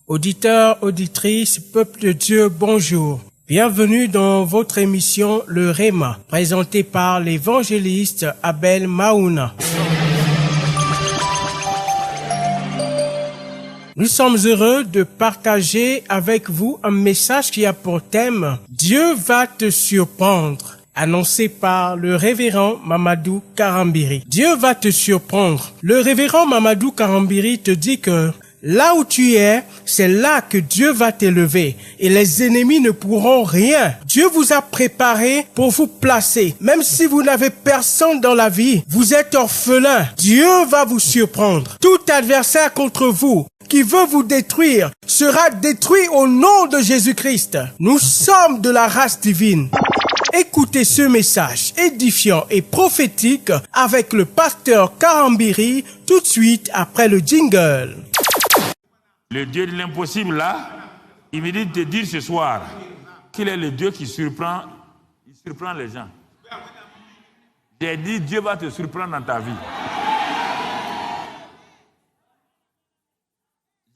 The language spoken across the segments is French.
Auditeurs, auditrices, peuple de Dieu, bonjour. Bienvenue dans votre émission Le Réma, présentée par l'évangéliste Abel Maouna. Nous sommes heureux de partager avec vous un message qui a pour thème « Dieu va te surprendre », annoncé par le révérend Mamadou Karambiri. Dieu va te surprendre. Le révérend Mamadou Karambiri te dit que là où tu es, c'est là que Dieu va t'élever et les ennemis ne pourront rien. Dieu vous a préparé pour vous placer. Même si vous n'avez personne dans la vie, vous êtes orphelin. Dieu va vous surprendre. Tout adversaire contre vous qui veut vous détruire sera détruit au nom de Jésus-Christ. Nous sommes de la race divine. Écoutez ce message édifiant et prophétique avec le pasteur Karambiri tout de suite après le jingle. Le Dieu de l'impossible, là, il me dit de te dire ce soir qu'il est le Dieu qui surprend les gens. J'ai dit, Dieu va te surprendre dans ta vie.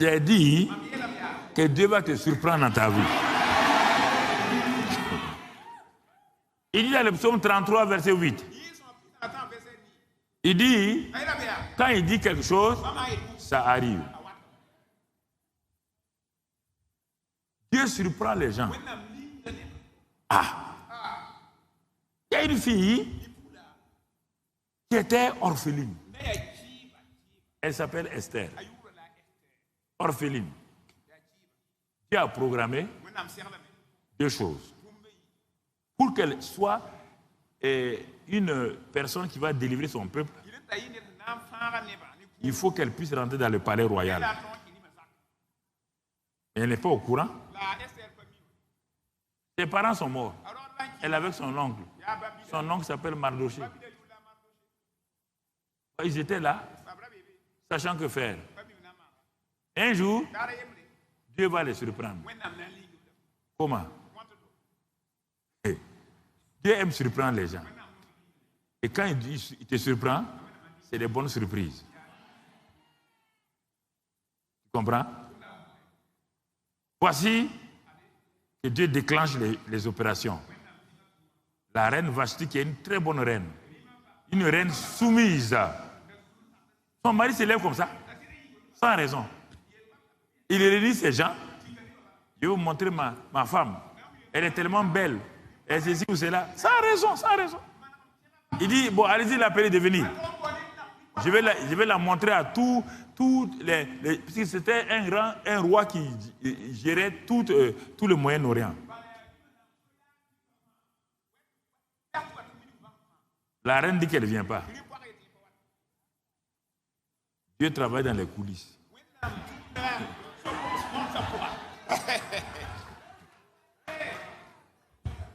J'ai dit que Dieu va te surprendre dans ta vie. Il dit dans le psaume 33, verset 8. Il dit, quand il dit quelque chose, ça arrive. Dieu surprend les gens. Il y a une fille qui était orpheline. Elle s'appelle Esther. Orpheline. Dieu a programmé deux choses. Pour qu'elle soit une personne qui va délivrer son peuple, il faut qu'elle puisse rentrer dans le palais royal. Elle n'est pas au courant. Ses parents sont morts. Elle est avec son oncle. Son oncle s'appelle Mardoché. Ils étaient là, sachant que faire. Un jour, Dieu va les surprendre. Comment? Dieu aime surprendre les gens. Et quand il te surprend, c'est des bonnes surprises. Tu comprends? Voici que Dieu déclenche les opérations. La reine Vashti, qui est une très bonne reine, une reine soumise. Son mari se lève comme ça, sans raison. Il réunit ces gens. Je vais vous montrer ma femme. Elle est tellement belle. Elle est ici ou c'est là. Sans raison, sans raison. Il dit, bon, allez-y, l'appelez de venir. Je vais la montrer à tous les parce que c'était un roi qui gérait tout le Moyen-Orient. La reine dit qu'elle ne vient pas. Dieu travaille dans les coulisses.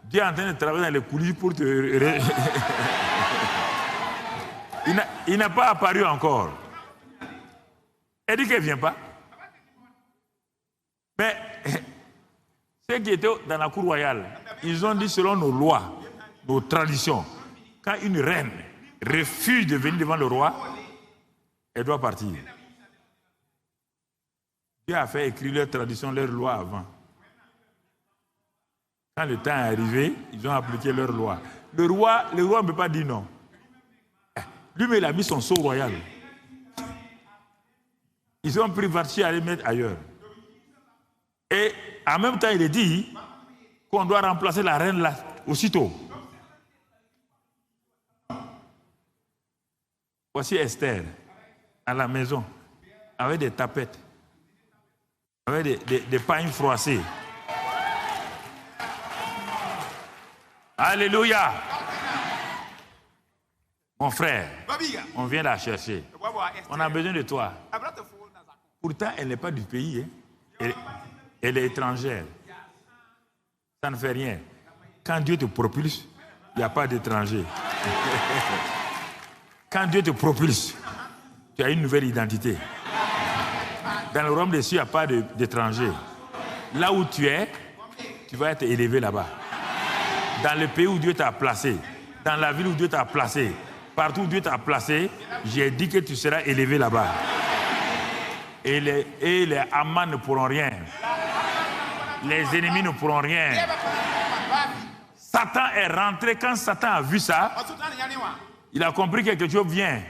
Dieu est en train de travailler dans les coulisses pour te... Il n'a pas apparu encore. Elle dit qu'elle ne vient pas. Mais ceux qui étaient dans la cour royale, ils ont dit selon nos lois, nos traditions, quand une reine refuse de venir devant le roi, elle doit partir. Dieu a fait écrire leurs traditions, leurs lois avant. Quand le temps est arrivé, ils ont appliqué leurs lois. Le roi ne peut pas dire non. Lui-même, il a mis son sceau royal. Ils ont pris Vashti à les mettre ailleurs. Et en même temps, il est dit qu'on doit remplacer la reine là, aussitôt. Voici Esther, à la maison, avec des tapettes, avec des pagnes froissées. Alléluia! Mon frère, on vient la chercher. On a besoin de toi. Pourtant, elle n'est pas du pays. Hein. Elle est étrangère. Ça ne fait rien. Quand Dieu te propulse, il n'y a pas d'étranger. Quand Dieu te propulse, tu as une nouvelle identité. Dans le royaume des cieux, il n'y a pas d'étranger. Là où tu es, tu vas être élevé là-bas. Dans le pays où Dieu t'a placé, dans la ville où Dieu t'a placé, partout où Dieu t'a placé, j'ai dit que tu seras élevé là-bas. Et les Haman ne pourront rien. Les ennemis ne pourront rien. Satan est rentré. Quand Satan a vu ça, il a compris que quelque chose vient.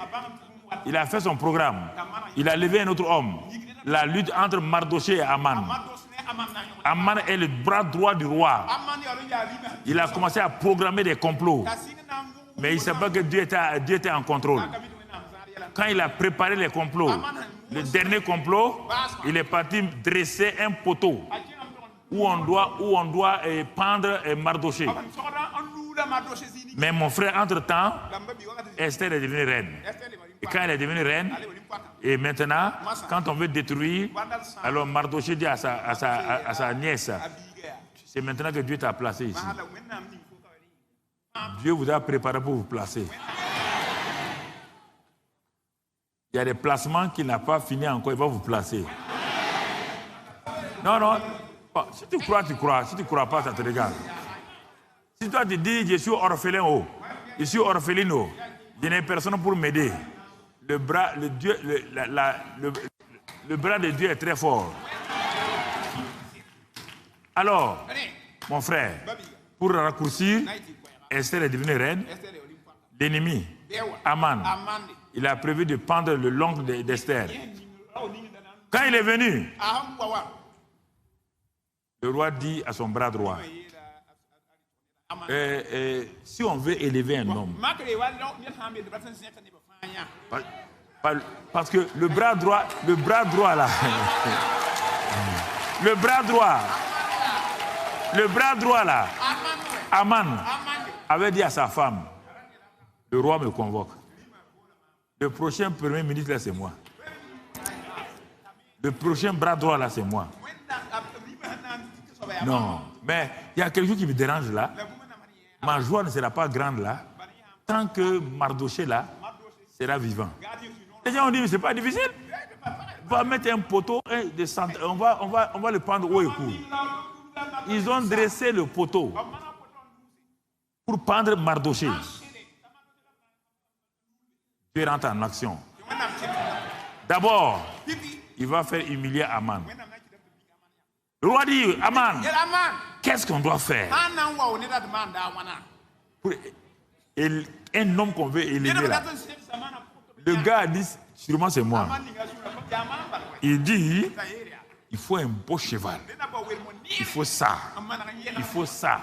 Il a fait son programme. Il a levé un autre homme. La lutte entre Mardoché et Haman. Haman est le bras droit du roi. Il a commencé à programmer des complots. Mais il ne savait pas que Dieu était en contrôle. Quand il a préparé les complots, le dernier complot, il est parti dresser un poteau où on doit pendre Mardoché. Mais mon frère, entre-temps, Esther est devenue reine. Et quand elle est devenue reine, et maintenant, quand on veut détruire, alors Mardoché dit à sa nièce, c'est maintenant que Dieu t'a placé ici. Dieu vous a préparé pour vous placer. Il y a des placements qu'il n'a pas fini encore, il va vous placer. Non. Si tu crois, tu crois. Si tu ne crois pas, ça te regarde. Si toi tu dis, je suis orphelin, je suis orphelin, je n'ai personne pour m'aider. Le bras de Dieu est très fort. Alors, mon frère, pour raccourcir, Esther est devenue reine. L'ennemi, Haman, il a prévu de pendre le l'oncle d'Esther. Quand il est venu, le roi dit à son bras droit, si on veut élever un homme, parce que le bras droit là, le bras droit là, Haman avait dit à sa femme, le roi me convoque. Le prochain premier ministre là, c'est moi. Le prochain bras droit là, c'est moi. Non, mais il y a quelque chose qui me dérange là. Ma joie ne sera pas grande là, tant que Mardoché là sera vivant. Les gens ont dit, mais c'est pas difficile. On va mettre un poteau, on va le prendre haut et court. Ils ont dressé le poteau pour pendre Mardoché. Dieu rentre en action. D'abord, il va faire humilier Haman. Le roi dit, Haman, qu'est-ce qu'on doit faire pour un homme qu'on veut élever là? Le gars a dit, sûrement c'est moi. Il dit, il faut un beau cheval. Il faut ça. Il faut ça.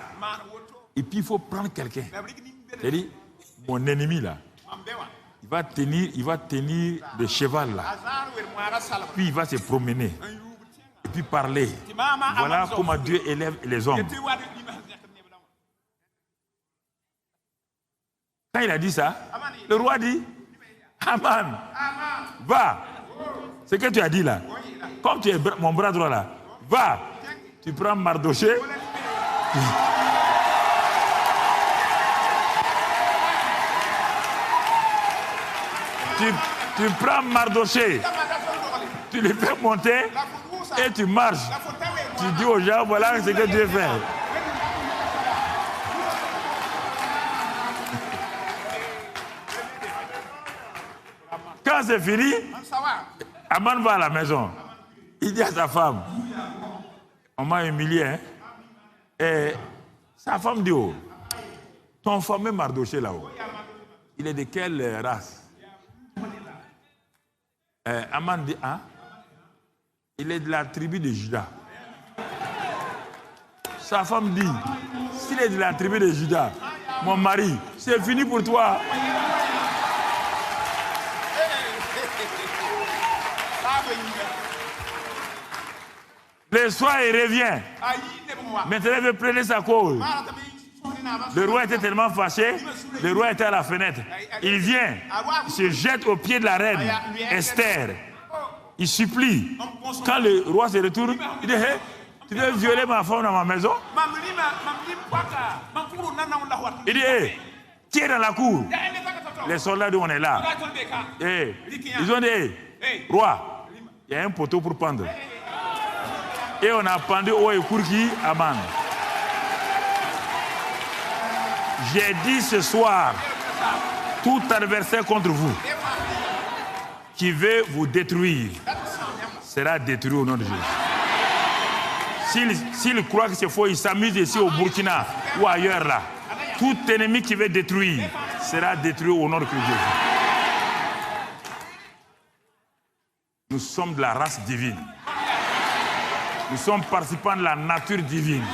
Et puis il faut prendre quelqu'un. C'est-à-dire, mon ennemi là, il va tenir le cheval là. Puis il va se promener. Et puis parler. Voilà comment Dieu élève les hommes. Quand il a dit ça, le roi dit, Haman, va. Ce que tu as dit là, comme tu es mon bras droit là, va. Tu prends Mardoché. Tu prends Mardoché. Tu les fais monter et tu marches. Tu dis aux gens, voilà ce que Dieu fait. Quand c'est fini, Haman va à la maison. Il dit à sa femme, on m'a humilié. Hein? Et sa femme dit, oh, ton fameux Mardoché là-haut, il est de quelle race? Haman dit, hein? Il est de la tribu de Juda. Sa femme dit, s'il est de la tribu de Juda, mon mari, c'est fini pour toi. Le soir, il revient. Maintenant, il veut plaider sa cause. Le roi était tellement fâché, le roi était à la fenêtre. Il vient, il se jette aux pieds de la reine, Esther. Il supplie. Quand le roi se retourne, il dit, hey, tu veux violer ma femme dans ma maison? Il dit, hey, tiens dans la cour. Les soldats disent, on est là. Hey, ils ont dit, hey, roi, il y a un poteau pour pendre. Et on a pendu au Ekurki Haman. J'ai dit ce soir, tout adversaire contre vous, qui veut vous détruire, sera détruit au nom de Jésus. S'il croit que c'est faux, il s'amuse ici au Burkina ou ailleurs là. Tout ennemi qui veut détruire sera détruit au nom de Jésus. Nous sommes de la race divine. Nous sommes participants de la nature divine.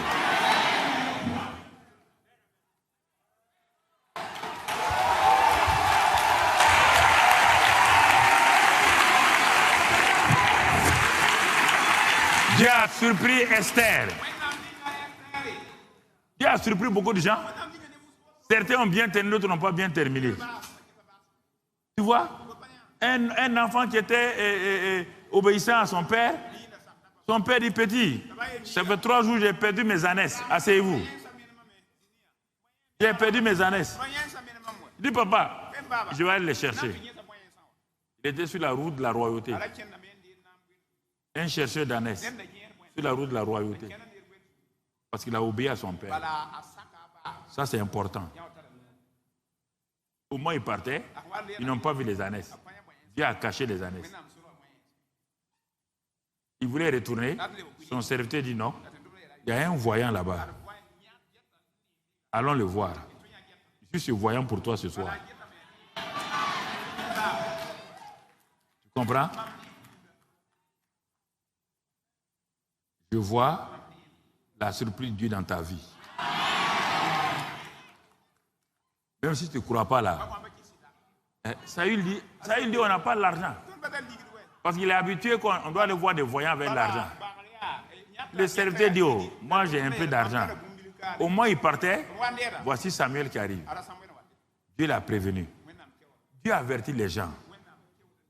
Dieu a surpris Esther. Dieu a surpris beaucoup de gens. Certains ont bien terminé, d'autres n'ont pas bien terminé. Tu vois, un enfant qui était obéissant à son père dit, petit, ça fait 3 jours que j'ai perdu mes ânesses. Asseyez-vous. J'ai perdu mes ânesses. Il dit, papa, je vais aller les chercher. Il était sur la route de la royauté. Un chercheur d'ânesses sur la route de la royauté. Parce qu'il a obéi à son père. Ça, c'est important. Au moment où ils partaient, ils n'ont pas vu les ânesses. Dieu a caché les ânesses. Il voulait retourner. Son serviteur dit non. Il y a un voyant là-bas. Allons le voir. Je suis voyant pour toi ce soir. Tu comprends? Je vois la surprise de Dieu dans ta vie. Même si tu ne crois pas là. Saül dit, on n'a pas l'argent. Parce qu'il est habitué qu'on doit aller voir des voyants avec l'argent. Le serviteur dit, oh, moi j'ai un peu d'argent. Au moins il partait, voici Samuel qui arrive. Dieu l'a prévenu. Dieu a averti les gens.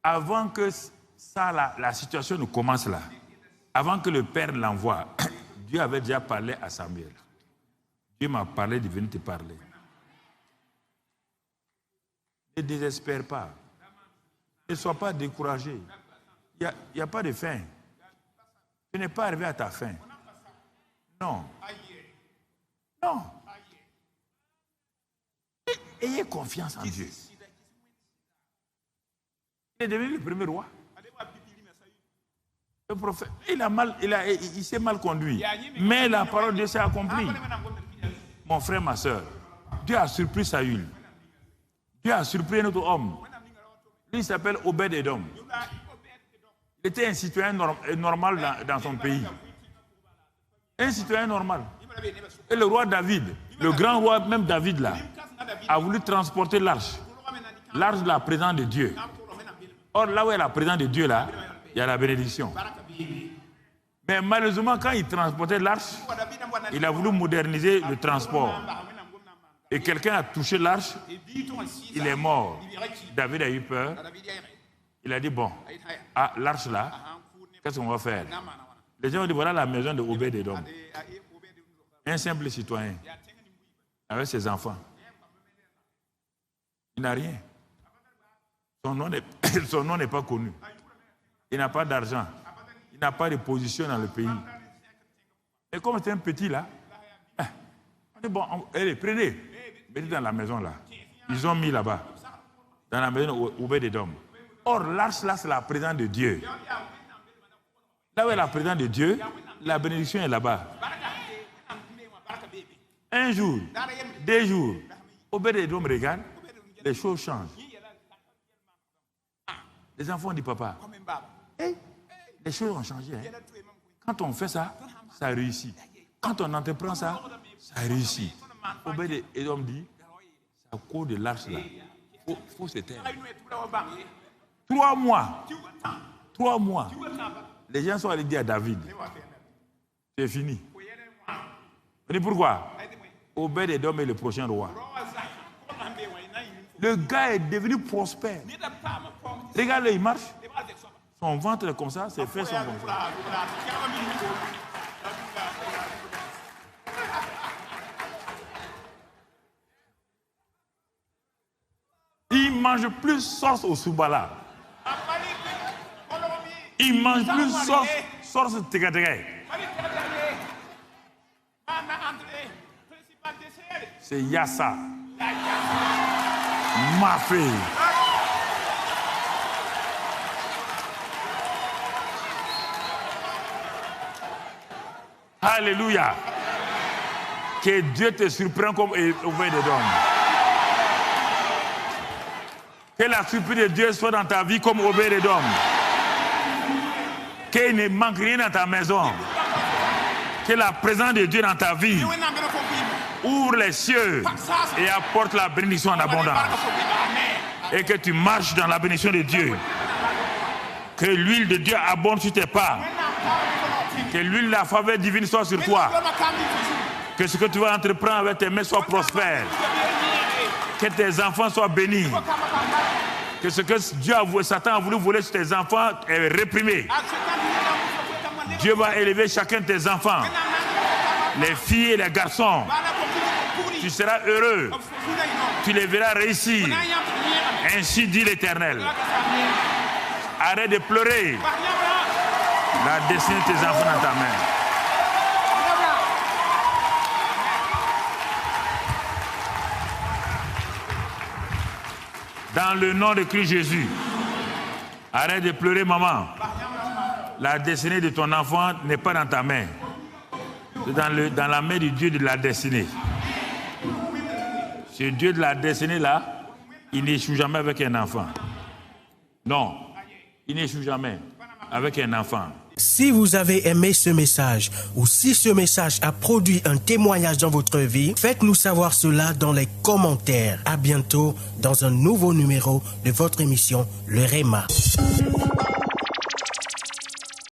Avant que ça, la situation ne commence là, avant que le Père l'envoie, Dieu avait déjà parlé à Samuel. Dieu m'a parlé de venir te parler. Ne désespère pas. Ne sois pas découragé. Il n'y a pas de fin. Tu n'es pas arrivé à ta fin. Non. Non. Ayez confiance en Dieu. Il est devenu le premier roi. Le prophète, il s'est mal conduit. Mais la parole de Dieu s'est accomplie. Mon frère, ma soeur, Dieu a surpris Saül. Dieu a surpris un autre homme. Lui, il s'appelle Obed-Edom. Il était un citoyen normal dans son pays. Un citoyen normal. Et le roi David, le grand roi, même David là, a voulu transporter l'arche. L'arche de la présence de Dieu. Or, là où il y a la présence de Dieu là, il y a la bénédiction. Mais malheureusement, quand il transportait l'arche, il a voulu moderniser le transport. Et quelqu'un a touché l'arche, il est mort. David a eu peur. Il a dit, bon, l'arche là, qu'est-ce qu'on va faire? Les gens ont dit, voilà la maison de Obed-Edom. Un simple citoyen, avec ses enfants. Il n'a rien. Son nom n'est pas connu. Il n'a pas d'argent. Il n'a pas de position dans le pays. Et comme c'est un petit là, on dit, bon, allez, prenez. Mettez dans la maison là. Ils ont mis là-bas. Dans la maison Obed-Edom. Or, l'arche là, c'est la présence de Dieu. Là où est la présence de Dieu, la bénédiction est là-bas. Un jour, 2 jours, Obed-Edom regarde, les choses changent. Les enfants disent, papa, hey, les choses ont changé. Hein. Quand on fait ça, ça réussit. Quand on entreprend ça, ça réussit. Obed-Edom dit, c'est à cause de l'arche là. Il faut se taire. 3 mois. 3 mois. Les gens sont allés dire à David, c'est fini. On dit pourquoi? Obed-Edom est le prochain roi. Le gars est devenu prospère. Regarde-le, il marche. Son ventre est comme ça, ses fesses sont comme ça. Il mange plus sauce au soubala. Il mange plus sauce tega-tega. C'est Yassa. Mafé. Alléluia. Que Dieu te surprenne comme Obed-Edom. Que la surprise de Dieu soit dans ta vie comme Obed-Edom. Qu'il ne manque rien dans ta maison. Que la présence de Dieu dans ta vie ouvre les cieux et apporte la bénédiction en abondance. Et que tu marches dans la bénédiction de Dieu. Que l'huile de Dieu abonde sur tes pas. Que l'huile de la faveur divine soit sur toi. Que ce que tu vas entreprendre avec tes mains soit prospère. Que tes enfants soient bénis. Que ce que Dieu a voulu, Satan a voulu voler sur tes enfants est réprimé. Dieu va élever chacun de tes enfants, les filles et les garçons. Tu seras heureux. Tu les verras réussir. Ainsi dit l'Éternel. Arrête de pleurer. La destinée de tes enfants dans ta main. Dans le nom de Christ Jésus. Arrête de pleurer, maman. La destinée de ton enfant n'est pas dans ta main. C'est dans la main du Dieu de la destinée. Ce Dieu de la destinée là, il n'échoue jamais avec un enfant. Non, il n'échoue jamais avec un enfant. Si vous avez aimé ce message ou si ce message a produit un témoignage dans votre vie, faites-nous savoir cela dans les commentaires. À bientôt dans un nouveau numéro de votre émission Le Réma.